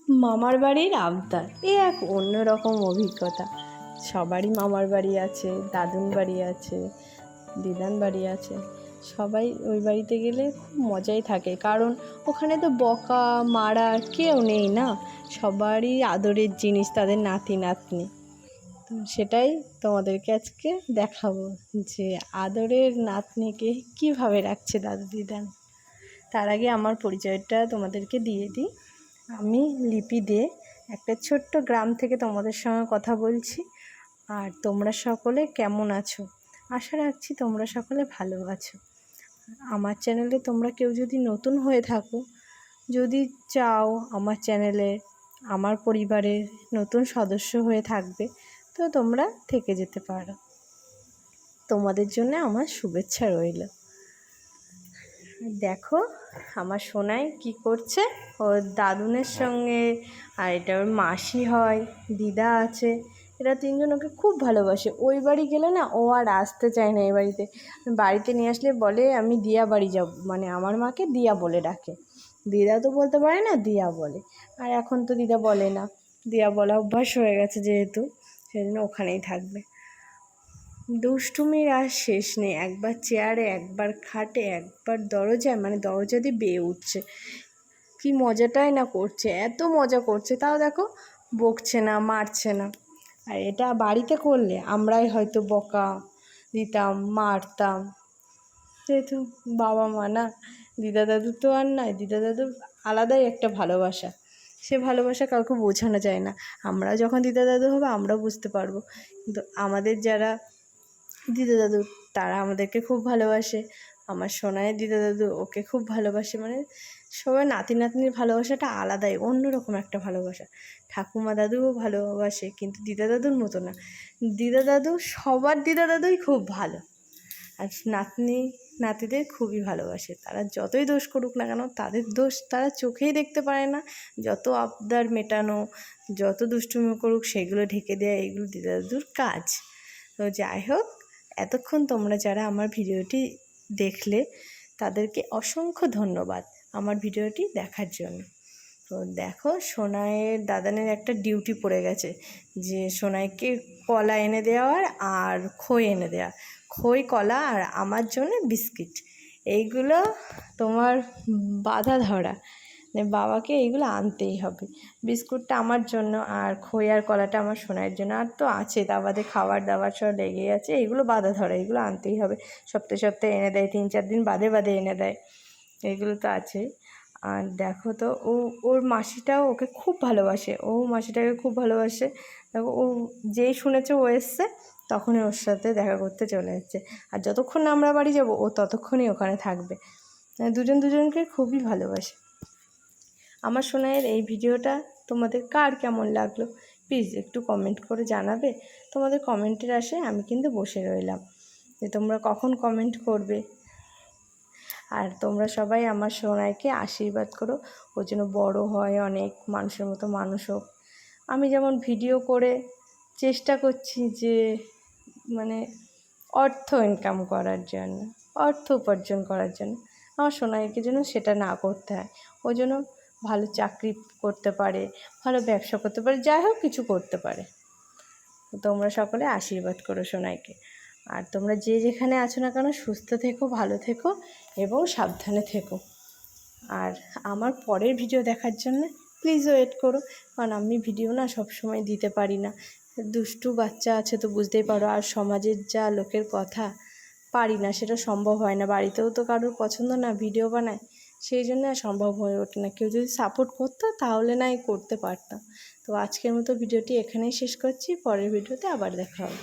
মামার বাড়ির আবদার এক অন্যরকম অভিজ্ঞতা। সবারই মামার বাড়ি আছে, দাদুন বাড়ি আছে, দিদান বাড়ি আছে। সবাই ওই বাড়িতে গেলে খুব মজাই থাকে, কারণ ওখানে তো বকা মারা কেউ নেই না, সবারই আদরের জিনিস তাদের নাতি নাতনি। তো সেটাই তোমাদেরকে আজকে দেখাবো যে আদরের নাতনিকে কীভাবে রাখছে দাদু দিদান। তার আগে আমার পরিচয়টা তোমাদেরকে দিয়ে দিই। আমি লিপি দে, একটা ছোট্ট গ্রাম থেকে তোমাদের সঙ্গে কথা বলছি। আর তোমরা সকলে কেমন আছো? আশা রাখছি তোমরা সকলে ভালো আছো। আমার চ্যানেলে তোমরা কেউ যদি নতুন হয়ে থাকো, যদি চাও আমার চ্যানেলে আমার পরিবারের নতুন সদস্য হয়ে থাকবে, তো তোমরা থেকে যেতে পারো। তোমাদের জন্য আমার শুভেচ্ছা রইল। দেখো আমার সোনাই কি করছে, ওর দাদুনের সঙ্গে, আর এটা ওর মাসি হয়, দিদা আছে, এরা তিনজন ওকে খুব ভালোবাসে। ওই বাড়ি গেলে না ও আর আসতে চায় না। এই বাড়িতে নিয়ে আসলে বলে আমি দিয়া বাড়ি যাব, মানে আমার মাকে দিয়া বলে ডাকে। দিদা তো বলতে পারে না, দিয়া বলে। আর এখন তো দিদা বলে না, দিয়া বলা অভ্যাস হয়ে গেছে যেহেতু, সেজন্য ওখানেই থাকবে। দুষ্টুমির আর শেষ নেই, একবার চেয়ারে, একবার খাটে, একবার দরজায়, মানে দরজা দিয়ে বেয়ে উঠছে। কি মজাটাই না করছে, এত মজা করছে, তাও দেখো বকছে না, মারছে না। আর এটা বাড়িতে করলে আমরাই হয়তো বকা দিতাম, মারতাম, যেহেতু বাবা মা না। দিদা দাদু তো আর নয়, দিদা দাদুর আলাদাই একটা ভালোবাসা, সে ভালোবাসা কাউকে বোঝানো যায় না। আমরা যখন দিদা দাদু হবে আমরাও বুঝতে পারবো, কিন্তু আমাদের যারা দিদা দাদু তারা আমাদেরকে খুব ভালোবাসে। আমার সোনাইয়ের দিদা দাদু ওকে খুব ভালোবাসে, মানে সবাই নাতি নাতনির ভালোবাসাটা আলাদাই, অন্যরকম একটা ভালোবাসা। ঠাকুমা দাদুও ভালোবাসে, কিন্তু দিদা দাদুর মতো না। দিদা দাদু, সবার দিদা দাদুই খুব ভালো, আর নাতনি নাতিদের খুবই ভালোবাসে। তারা যতই দোষ করুক না কেন, তাদের দোষ তারা চোখেই দেখতে পারে না। যত আবদার মেটানো, যত দুষ্টুমি করুক, সেগুলো ঢেকে দেওয়া, এগুলো দিদা দাদুর কাজ। তো যাই হোক, এতক্ষণ তোমরা যারা আমার ভিডিওটি দেখলে তাদেরকে অসংখ্য ধন্যবাদ আমার ভিডিওটি দেখার জন্য। তো দেখো, সোনাইয়ের দাদানের একটা ডিউটি পড়ে গেছে, যে সোনাইকে কলা এনে দেওয়ার আর খই এনে দেওয়া। খই, কলা আর আমার জন্য বিস্কিট, এইগুলো তোমার বাধা ধরা, বাবাকে এইগুলো আনতেই হবে। বিস্কুটটা আমার জন্য, আর খই আর কলাটা আমার সোনাইয়ের জন্য। আর তো আছে, তা বাদে খাবার দাবার সব লেগেই আছে, এইগুলো বাধা ধরা, এগুলো আনতেই হবে। সপ্তাহে সপ্তাহে এনে দেয়, 3-4 দিন বাদে বাদে এনে দেয়, এইগুলো তো আছেই। আর দেখো তো, ওর মাসিটাও ওকে খুব ভালোবাসে, ও মাসিটাকে খুব ভালোবাসে। দেখো, ও যেই শুনেছে ও এসছে, তখনই ওর সাথে দেখা করতে চলে যাচ্ছে। আর যতক্ষণ না আমরা বাড়ি যাব, ও ততক্ষণই ওখানে থাকবে। দুজন দুজনকে খুবই ভালোবাসে। আমার সোনাইয়ের এই ভিডিওটা তোমাদের কার কেমন লাগলো প্লিজ একটু কমেন্ট করে জানাবে। তোমাদের কমেন্টের আশায় আমি কিন্তু বসে রইলাম, যে তোমরা কখন কমেন্ট করবে। আর তোমরা সবাই আমার সোনাইকে আশীর্বাদ করো, ও যেন বড়ো হয়, অনেক মানুষের মতো মানুষ হোক। আমি যেমন ভিডিও করে চেষ্টা করছি যে মানে অর্থ ইনকাম করার জন্য, অর্থ উপার্জন করার জন্য, আমার সোনাইকে যেন সেটা না করতে হয়। ও যেন ভালো চাকরি করতে পারে, ভালো ব্যবসা করতে পারে, যাই হোক কিছু করতে পারে। তোমরা সকলে আশীর্বাদ করো সোনাইকে। আর তোমরা যে যেখানে আছো না কেন, সুস্থ থেকো, ভালো থেকো এবং সাবধানে থেকো। আর আমার পরের ভিডিও দেখার জন্য প্লিজ ওয়েট করো, কারণ আমি ভিডিও না সবসময় দিতে পারি না। দুষ্টু বাচ্চা আছে তো বুঝতেই পারো, আর সমাজের যা লোকের কথা, পারি না, সেটা সম্ভব হয় না। বাড়িতেও তো কারোর পছন্দ না ভিডিও বানায়, সেই জন্য আর সম্ভব হয়ে ওঠে না। কেউ যদি সাপোর্ট করতো তাহলে নাই করতে পারতাম। তো আজকের মতো ভিডিওটি এখানেই শেষ করছি, পরের ভিডিওতে আবার দেখা হবে।